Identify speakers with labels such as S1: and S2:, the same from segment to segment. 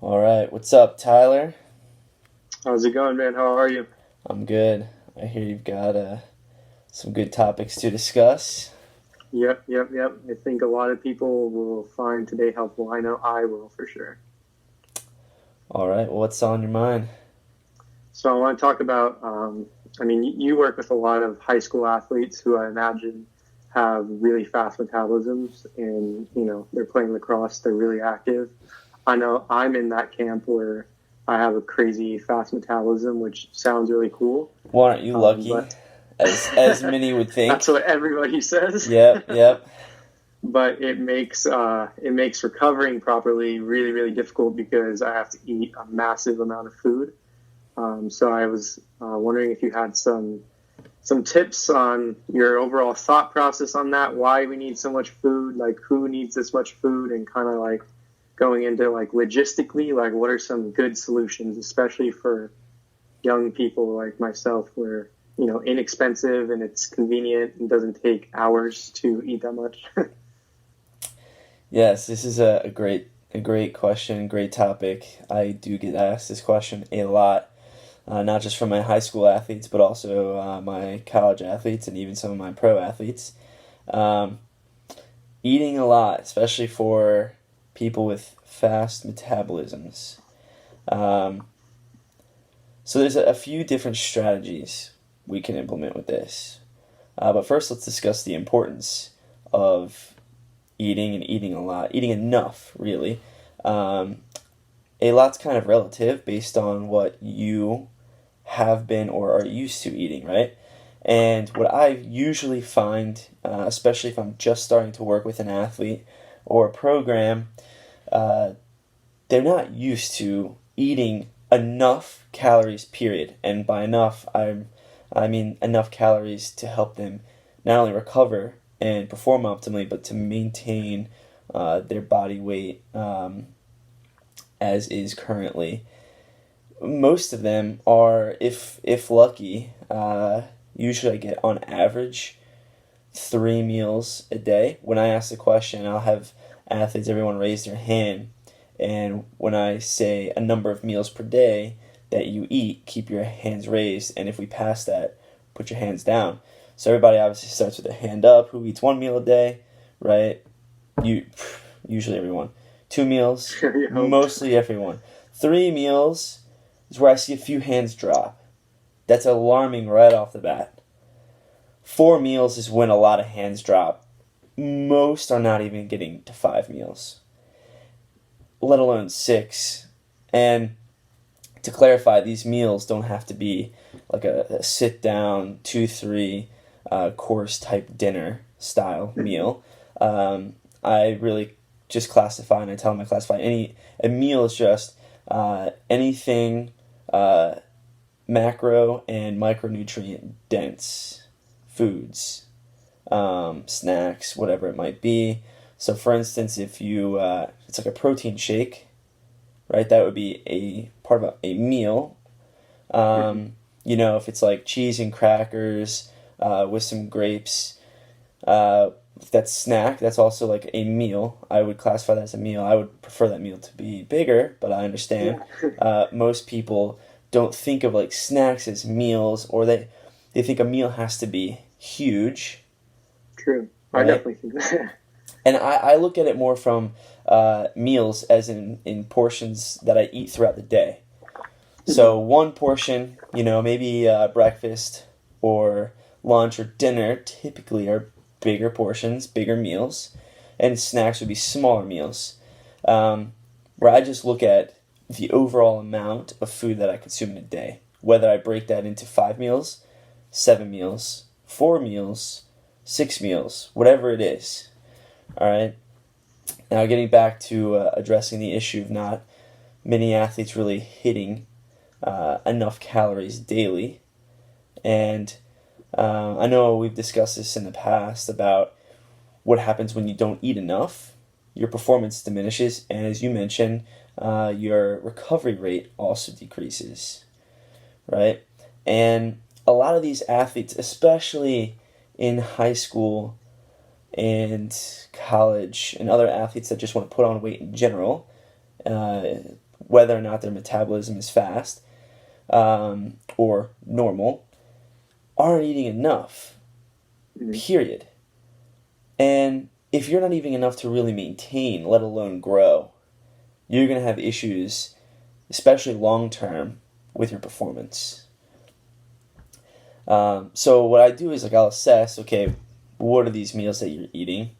S1: All right, what's up, Tyler?
S2: How's it going, man? How are you?
S1: I'm good. I hear you've got some good topics to discuss.
S2: Yep. I think a lot of people will find today helpful. I know I will for sure.
S1: All right, well, what's on your mind?
S2: So I want to talk about. You work with a lot of high school athletes who I imagine have really fast metabolisms, and they're playing lacrosse. They're really active. I know I'm in that camp where I have a crazy fast metabolism, which sounds really cool.
S1: Well, aren't you lucky?
S2: But
S1: As many would
S2: that's
S1: think.
S2: what everybody says.
S1: Yep.
S2: But it makes recovering properly really really difficult because I have to eat a massive amount of food. So I was wondering if you had some tips on your overall thought process on that. Why we need so much food? Like who needs this much food? And kind of like going into like logistically, like what are some good solutions, especially for young people like myself, where inexpensive and it's convenient and doesn't take hours to eat that much.
S1: Yes, this is a great question, great topic. I do get asked this question a lot, not just from my high school athletes, but also my college athletes and even some of my pro athletes. Um, Eating a lot, especially for people with fast metabolisms. Um, so there's a few different strategies we can implement with this. But first, let's discuss the importance of eating and eating a lot, eating enough, really. Um, a lot's kind of relative based on what you have been or are used to eating, right? And what I usually find, especially if I'm just starting to work with an athlete or a program, uh, they're not used to eating enough calories, period. And by enough, I mean enough calories to help them not only recover and perform optimally, but to maintain their body weight as is currently. Most of them are, if lucky, usually I get on average 3 meals a day. When I ask the question, I'll have athletes, everyone raise their hand, and when I say a number of meals per day that you eat, keep your hands raised, and if we pass that, put your hands down. So everybody obviously starts with their hand up. Who eats 1 meal a day, right? You usually everyone. 2 meals,
S2: You hope.
S1: mostly everyone. 3 meals is where I see a few hands drop. That's alarming right off the bat. 4 meals is when a lot of hands drop. Most are not even getting to 5 meals, let alone 6. And to clarify, these meals don't have to be like a sit down 2, 3 course type dinner style meal. I really just classify, and I tell them I classify a meal is just anything macro and micronutrient dense foods, snacks, whatever it might be. So, for instance, if you it's like a protein shake, right? That would be a part of a meal. If it's like cheese and crackers with some grapes, if that's snack, that's also like a meal. I would classify that as a meal. I would prefer that meal to be bigger, but I understand.
S2: Yeah.
S1: Most people don't think of like snacks as meals, or they think a meal has to be huge,
S2: True. I
S1: right?
S2: definitely think that.
S1: And I look at it more from meals as in portions that I eat throughout the day. So one portion, maybe breakfast or lunch or dinner typically are bigger portions, bigger meals, and snacks would be smaller meals. Where I just look at the overall amount of food that I consume in a day, whether I break that into 5 meals, 7 meals, 4 meals, 6 meals, whatever it is. All right. Now, getting back to addressing the issue of not many athletes really hitting enough calories daily. And I know we've discussed this in the past about what happens when you don't eat enough. Your performance diminishes, and as you mentioned, your recovery rate also decreases, right? And a lot of these athletes, especially in high school and college, and other athletes that just want to put on weight in general, whether or not their metabolism is fast or normal, aren't eating enough, period. And if you're not eating enough to really maintain, let alone grow, you're going to have issues, especially long term, with your performance. So what I do is like I'll assess, okay, what are these meals that you're eating?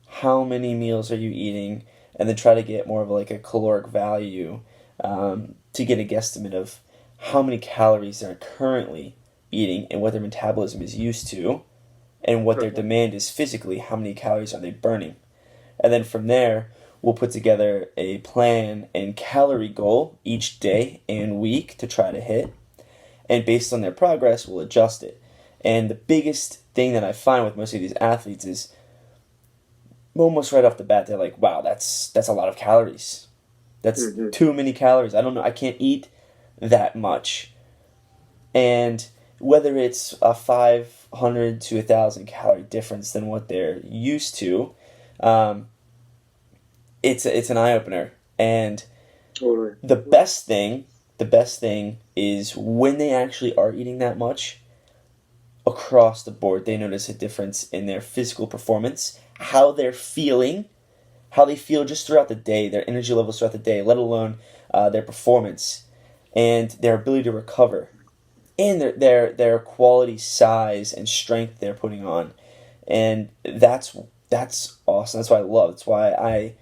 S1: How many meals are you eating? And then try to get more of like a caloric value to get a guesstimate of how many calories they're currently eating and what their metabolism is used to, and what their demand is physically, how many calories are they burning. And then from there, we'll put together a plan and calorie goal each day and week to try to hit. And based on their progress, we'll adjust it. And the biggest thing that I find with most of these athletes is almost right off the bat, they're like, wow, that's a lot of calories. That's too many calories. I don't know. I can't eat that much. And whether it's a 500 to 1,000 calorie difference than what they're used to, it's an eye opener. And the best thing is when they actually are eating that much, across the board, they notice a difference in their physical performance, how they're feeling, how they feel just throughout the day, their energy levels throughout the day, let alone their performance and their ability to recover, and their quality, size, and strength they're putting on. And that's awesome. That's what I love. That's why I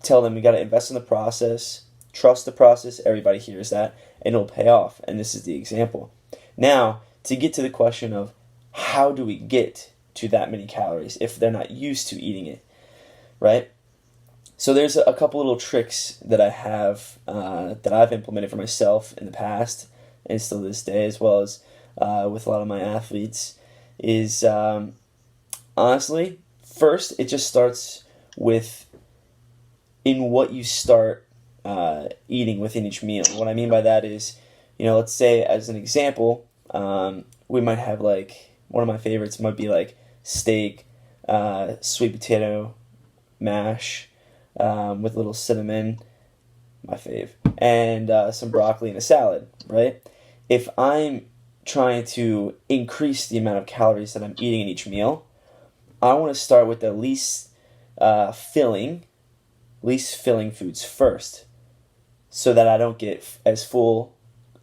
S1: tell them you got to invest in the process, trust the process. Everybody hears that, and it'll pay off. And this is the example. Now, to get to the question of how do we get to that many calories if they're not used to eating it, right? So there's a couple little tricks that I have that I've implemented for myself in the past and still to this day, as well as with a lot of my athletes, is honestly, first, it just starts with in what you start eating within each meal. What I mean by that is, let's say as an example, we might have like, one of my favorites might be like steak, sweet potato mash with a little cinnamon, my fave, and some broccoli and a salad, right? If I'm trying to increase the amount of calories that I'm eating in each meal, I want to start with the least filling foods first, so that I don't get as full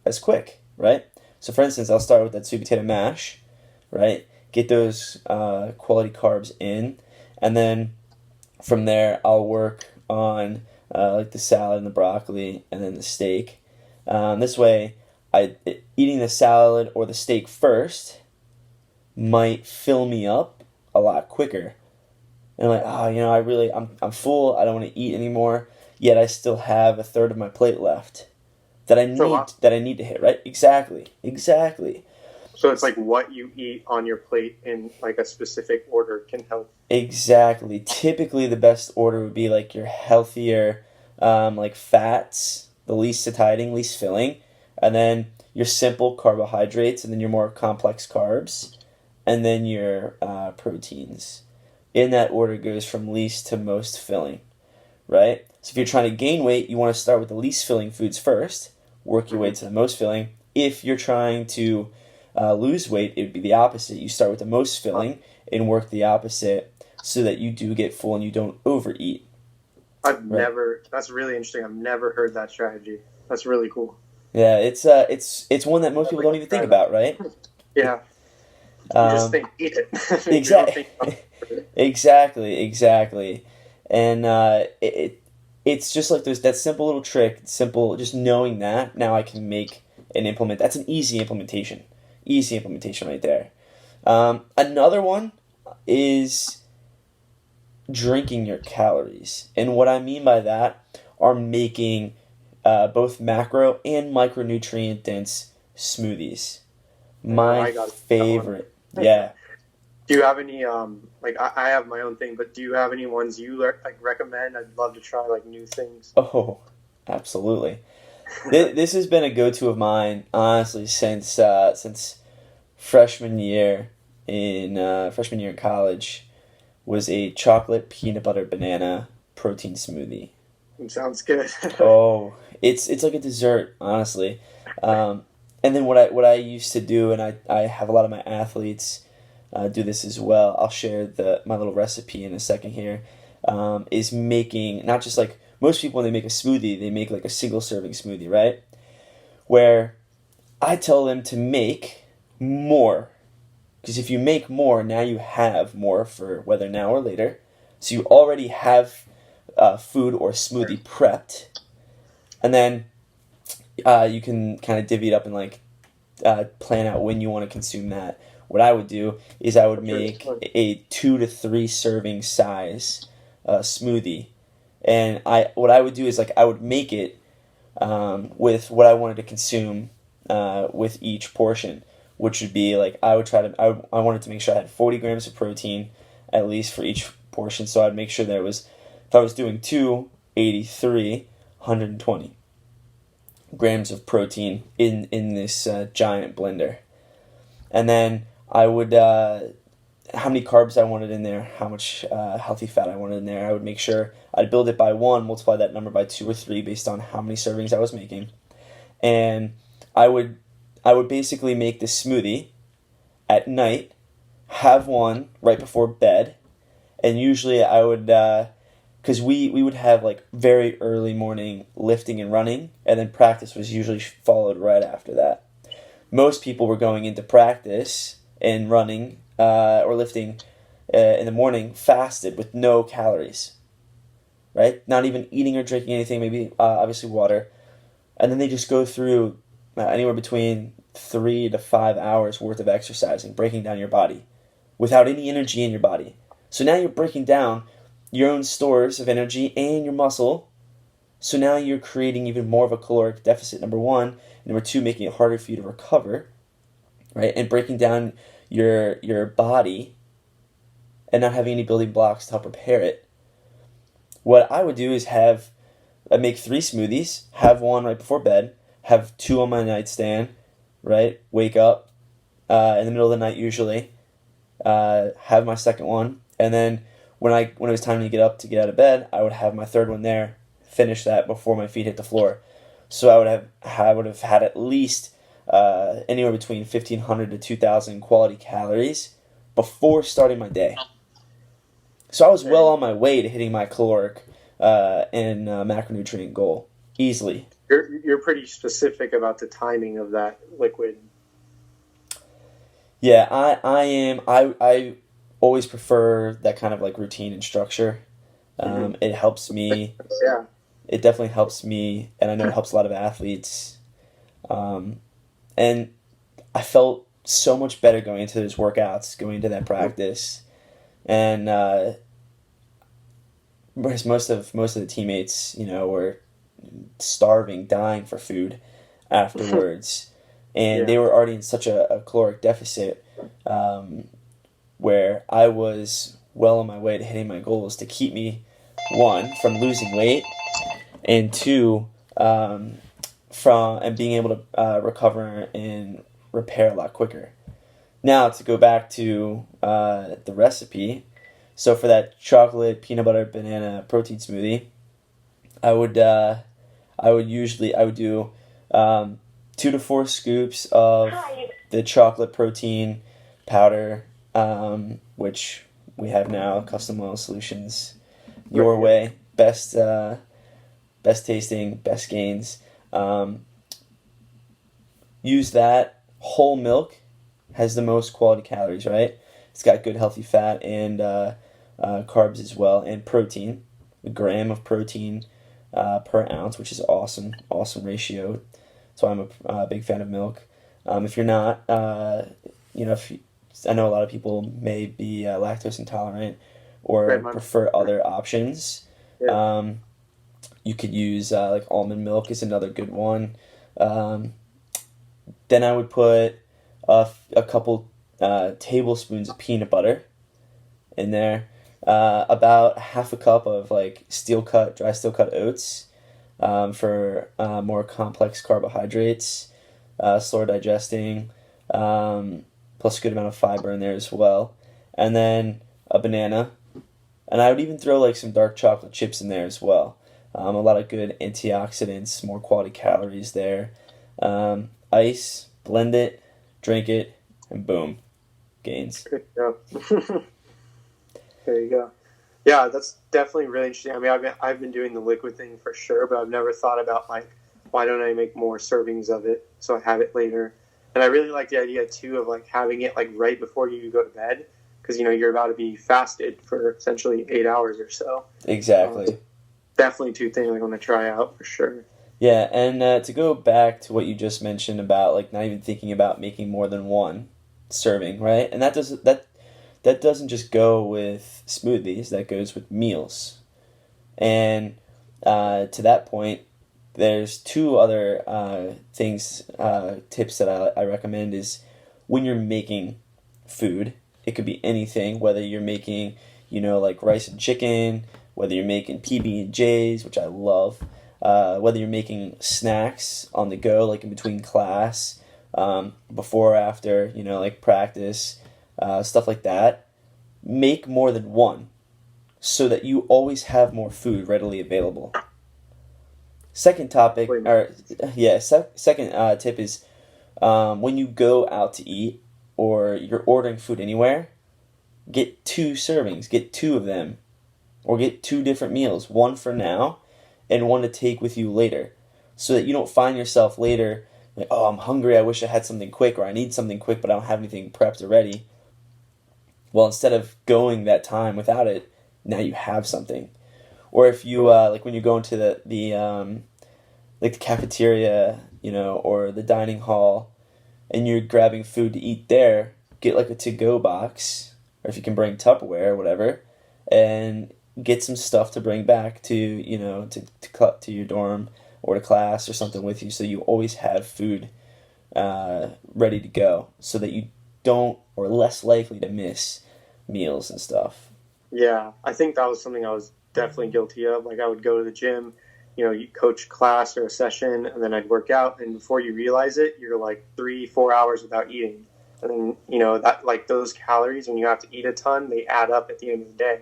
S1: as quick, right? So for instance, I'll start with that sweet potato mash, right? Get those quality carbs in, and then from there I'll work on like the salad and the broccoli and then the steak. This way, eating the salad or the steak first might fill me up a lot quicker. And like, I'm full. I don't want to eat anymore. Yet I still have a third of my plate left that I need to hit. Right? Exactly.
S2: So it's like what you eat on your plate in like a specific order can help.
S1: Exactly. Typically, the best order would be like your healthier, like fats, the least satiating, least filling, and then your simple carbohydrates, and then your more complex carbs, and then your proteins. In that order goes from least to most filling, right? So if you're trying to gain weight, you want to start with the least filling foods first, work your way to the most filling. If you're trying to lose weight, it would be the opposite. You start with the most filling and work the opposite so that you do get full and you don't overeat.
S2: That's really interesting. I've never heard that strategy. That's really cool.
S1: Yeah, it's one that most people don't even think about, right?
S2: Yeah. You just think, eat it.
S1: Exactly. And it's just like that simple little trick, just knowing that, now I can make and implement. That's an easy implementation right there. Another one is drinking your calories. And what I mean by that are making both macro and micronutrient dense smoothies. My favorite. Yeah.
S2: Do you have any, I have my own thing, but do you have any ones you recommend? I'd love to try new things.
S1: Oh, absolutely. This has been a go-to of mine, honestly, since freshman year in college, was a chocolate peanut butter banana protein smoothie.
S2: It sounds good.
S1: Oh, it's like a dessert, honestly. Um, and then what I used to do, and I have a lot of my athletes do this as well. I'll share my little recipe in a second here. Is making not just like most people when they make a smoothie, they make like a single serving smoothie, right? Where I tell them to make more. Because if you make more, now you have more for whether now or later. So you already have food or smoothie prepped. And then you can kind of divvy it up and like plan out when you want to consume that. What I would do is I would make a 2 to 3 serving size smoothie, and what I would do is like I would make it with what I wanted to consume with each portion, which would be like I would try to I wanted to make sure I had 40 grams of protein at least for each portion, so I'd make sure there was if I was doing 283, 120 grams of protein in this giant blender. And then I would how many carbs I wanted in there, how much healthy fat I wanted in there. I would make sure I'd build it by 1, multiply that number by 2 or 3 based on how many servings I was making. And I would basically make this smoothie at night, have one right before bed, and usually I would because we would have like very early morning lifting and running, and then practice was usually followed right after that. Most people were going into practice and running or lifting in the morning fasted with no calories, right? Not even eating or drinking anything, maybe obviously water. And then they just go through anywhere between 3 to 5 hours worth of exercising, breaking down your body without any energy in your body. So now you're breaking down your own stores of energy and your muscle. So now you're creating even more of a caloric deficit, number one. And number two, making it harder for you to recover, right? And breaking down your body and not having any building blocks to help repair it. What I would do is I'd make 3 smoothies, have one right before bed, have 2 on my nightstand, right? Wake up in the middle of the night usually, have my second one, and then when it was time to get out of bed, I would have my third one there, finish that before my feet hit the floor. So I would have had at least anywhere between 1,500 to 2,000 quality calories before starting my day. So I was well on my way to hitting my caloric and macronutrient goal easily.
S2: You're pretty specific about the timing of that liquid.
S1: Yeah, I am. I always prefer that kind of like routine and structure. It helps me.
S2: Yeah.
S1: It definitely helps me, and I know it helps a lot of athletes. And I felt so much better going into those workouts, going into that practice, and whereas most of the teammates, were starving, dying for food afterwards, and they were already in such a caloric deficit, where I was well on my way to hitting my goals to keep me, 1, from losing weight, and 2, from and being able to recover and repair a lot quicker. Now to go back to the recipe, so for that chocolate peanut butter banana protein smoothie, I would do 2 to 4 scoops of the chocolate protein powder, which we have now, Custom Oil Solutions, your way, best tasting, best gains. Use that. Whole milk has the most quality calories, right? It's got good healthy fat and carbs as well, and protein. A gram of protein per ounce, which is awesome ratio. That's why I'm a big fan of milk. If you're not, I know a lot of people may be lactose intolerant or prefer other options.
S2: Yeah.
S1: You could use like almond milk is another good one. Then I would put a couple tablespoons of peanut butter in there. About half a cup of like dry steel cut oats for more complex carbohydrates, slower digesting, plus a good amount of fiber in there as well. And then a banana. And I would even throw like some dark chocolate chips in there as well. A lot of good antioxidants, more quality calories there. Ice, blend it, drink it, and boom, gains.
S2: There you go. There you go. Yeah, that's definitely really interesting. I mean, I've been doing the liquid thing for sure, but I've never thought about like why don't I make more servings of it so I have it later. And I really like the idea too of like having it like right before you go to bed because you're about to be fasted for essentially 8 hours or so.
S1: Exactly.
S2: Definitely two things I'm going to try out for sure.
S1: Yeah, and to go back to what you just mentioned about like not even thinking about making more than one serving, right? And that doesn't just go with smoothies. That goes with meals. And to that point, there's two other tips that I recommend is when you're making food. It could be anything, whether you're making, like rice and chicken, whether you're making PB&Js, which I love, whether you're making snacks on the go, like in between class, before or after, like practice, stuff like that. Make more than one so that you always have more food readily available. Second topic, or yeah, second tip is when you go out to eat or you're ordering food anywhere, get 2 servings, get 2 of them, or get 2 different meals, one for now and one to take with you later, so that you don't find yourself later like, oh, I'm hungry, I wish I had something quick, or I need something quick, but I don't have anything prepped or ready. Well, instead of going that time without it, now you have something. Or if you like when you go into the like the cafeteria, or the dining hall, and you're grabbing food to eat there, get like a to-go box, or if you can bring Tupperware or whatever, and get some stuff to bring back to to your dorm or to class or something with you, so you always have food ready to go, so that you don't or less likely to miss meals and stuff.
S2: Yeah, I think that was something I was definitely guilty of. Like I would go to the gym, you coach class or a session, and then I'd work out, and before you realize it, you're like 3-4 hours without eating, and then that like those calories when you have to eat a ton, they add up at the end of the day,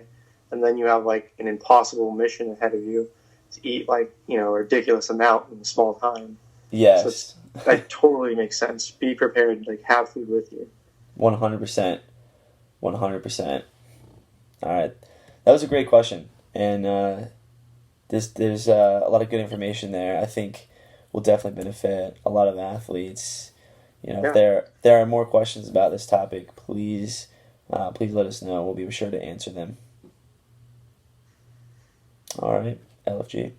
S2: and then you have like an impossible mission ahead of you to eat like a ridiculous amount in a small time.
S1: Yes,
S2: so that totally makes sense. Be prepared, like have food with you.
S1: 100%. 100%. All right. That was a great question. And there's a lot of good information there. I think will definitely benefit a lot of athletes. If there are more questions about this topic, please let us know. We'll be sure to answer them. All right, LFG.